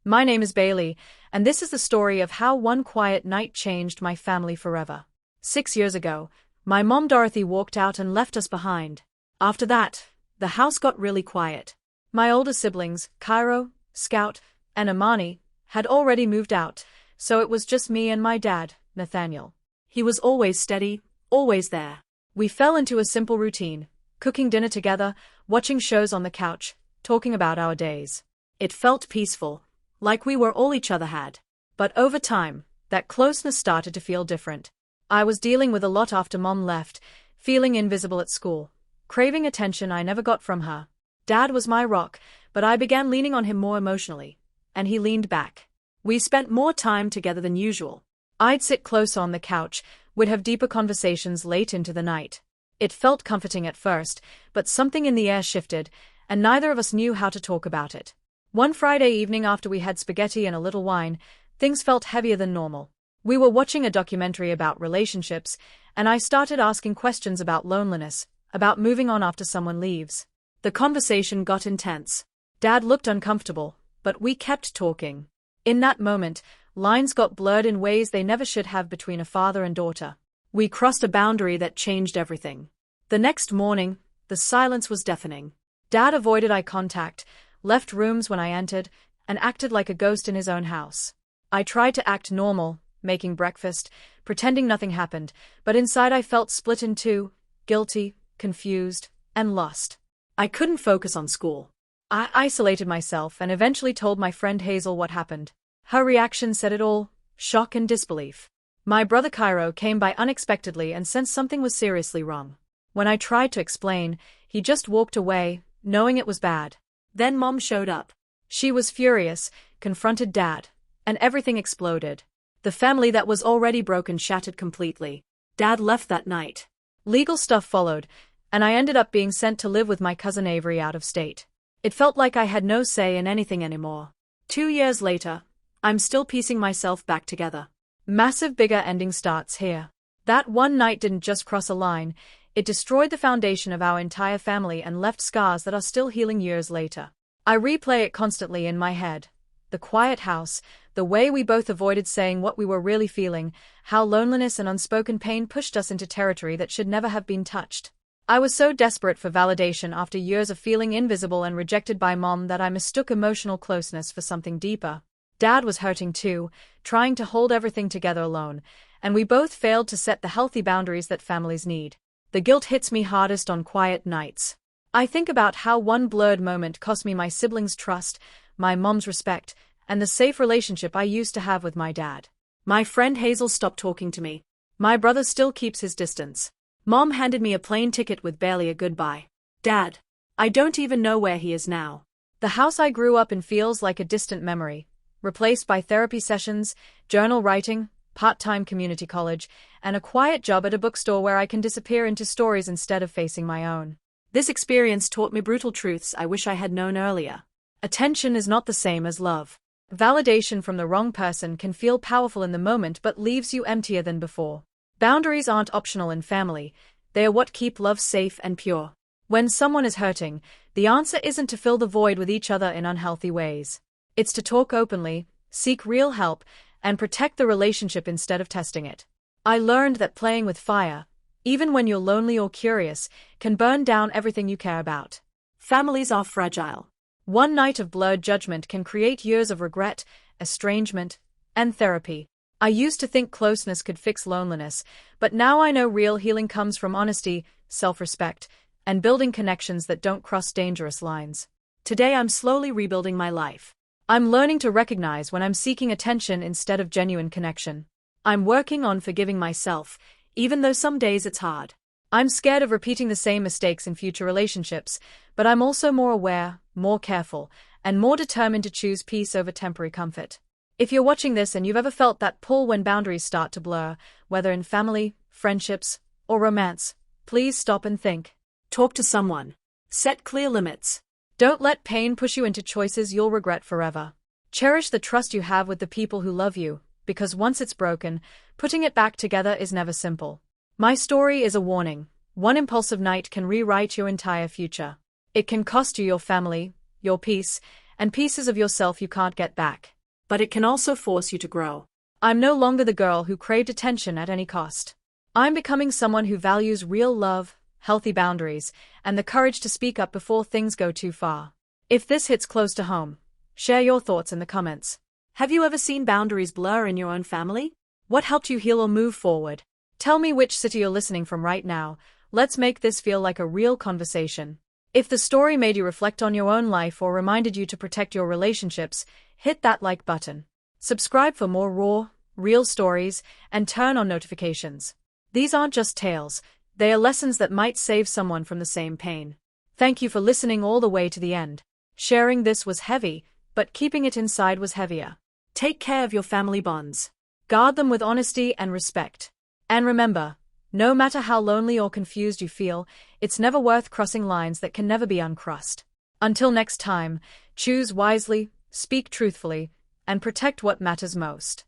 My name is Bailey, and this is the story of how one quiet night changed my family forever. 6 years ago, my mom Dorothy walked out and left us behind. After that, the house got really quiet. My older siblings, Cairo, Scout, and Amani, had already moved out, so it was just me and my dad, Nathaniel. He was always steady, always there. We fell into a simple routine, cooking dinner together, watching shows on the couch, talking about our days. It felt peaceful, like we were all each other had. But over time, that closeness started to feel different. I was dealing with a lot after Mom left, feeling invisible at school, craving attention I never got from her. Dad was my rock, but I began leaning on him more emotionally, and he leaned back. We spent more time together than usual. I'd sit close on the couch, we'd have deeper conversations late into the night. It felt comforting at first, but something in the air shifted, and neither of us knew how to talk about it. One Friday evening after we had spaghetti and a little wine, things felt heavier than normal. We were watching a documentary about relationships, and I started asking questions about loneliness, about moving on after someone leaves. The conversation got intense. Dad looked uncomfortable, but we kept talking. In that moment, lines got blurred in ways they never should have between a father and daughter. We crossed a boundary that changed everything. The next morning, the silence was deafening. Dad avoided eye contact, left rooms when I entered, and acted like a ghost in his own house. I tried to act normal, making breakfast, pretending nothing happened, but inside I felt split in two, guilty, confused, and lost. I couldn't focus on school. I isolated myself and eventually told my friend Hazel what happened. Her reaction said it all, shock and disbelief. My brother Cairo came by unexpectedly and sensed something was seriously wrong. When I tried to explain, he just walked away, knowing it was bad. Then Mom showed up. She was furious, confronted Dad, and everything exploded. The family that was already broken shattered completely. Dad left that night. Legal stuff followed, and I ended up being sent to live with my cousin Avery out of state. It felt like I had no say in anything anymore. 2 years later, I'm still piecing myself back together. Massive bigger ending starts here. That one night didn't just cross a line, it destroyed the foundation of our entire family and left scars that are still healing years later. I replay it constantly in my head. The quiet house, the way we both avoided saying what we were really feeling, how loneliness and unspoken pain pushed us into territory that should never have been touched. I was so desperate for validation after years of feeling invisible and rejected by Mom that I mistook emotional closeness for something deeper. Dad was hurting too, trying to hold everything together alone, and we both failed to set the healthy boundaries that families need. The guilt hits me hardest on quiet nights. I think about how one blurred moment cost me my siblings' trust, my mom's respect, and the safe relationship I used to have with my dad. My friend Hazel stopped talking to me. My brother still keeps his distance. Mom handed me a plane ticket with barely a goodbye. Dad, I don't even know where he is now. The house I grew up in feels like a distant memory, replaced by therapy sessions, journal writing, part-time community college, and a quiet job at a bookstore where I can disappear into stories instead of facing my own. This experience taught me brutal truths I wish I had known earlier. Attention is not the same as love. Validation from the wrong person can feel powerful in the moment but leaves you emptier than before. Boundaries aren't optional in family, they are what keep love safe and pure. When someone is hurting, the answer isn't to fill the void with each other in unhealthy ways. It's to talk openly, seek real help, and protect the relationship instead of testing it. I learned that playing with fire, even when you're lonely or curious, can burn down everything you care about. Families are fragile. One night of blurred judgment can create years of regret, estrangement, and therapy. I used to think closeness could fix loneliness, but now I know real healing comes from honesty, self-respect, and building connections that don't cross dangerous lines. Today I'm slowly rebuilding my life. I'm learning to recognize when I'm seeking attention instead of genuine connection. I'm working on forgiving myself, even though some days it's hard. I'm scared of repeating the same mistakes in future relationships, but I'm also more aware, more careful, and more determined to choose peace over temporary comfort. If you're watching this and you've ever felt that pull when boundaries start to blur, whether in family, friendships, or romance, please stop and think. Talk to someone. Set clear limits. Don't let pain push you into choices you'll regret forever. Cherish the trust you have with the people who love you, because once it's broken, putting it back together is never simple. My story is a warning. One impulsive night can rewrite your entire future. It can cost you your family, your peace, and pieces of yourself you can't get back. but it can also force you to grow. I'm no longer the girl who craved attention at any cost. I'm becoming someone who values real love, healthy boundaries, and the courage to speak up before things go too far. If this hits close to home, share your thoughts in the comments. Have you ever seen boundaries blur in your own family? What helped you heal or move forward? Tell me which city you're listening from right now. Let's make this feel like a real conversation. If the story made you reflect on your own life or reminded you to protect your relationships, hit that like button. Subscribe for more raw, real stories, and turn on notifications. These aren't just tales, they are lessons that might save someone from the same pain. Thank you for listening all the way to the end. Sharing this was heavy, but keeping it inside was heavier. Take care of your family bonds. Guard them with honesty and respect. And remember, no matter how lonely or confused you feel, it's never worth crossing lines that can never be uncrossed. Until next time, choose wisely, speak truthfully, and protect what matters most.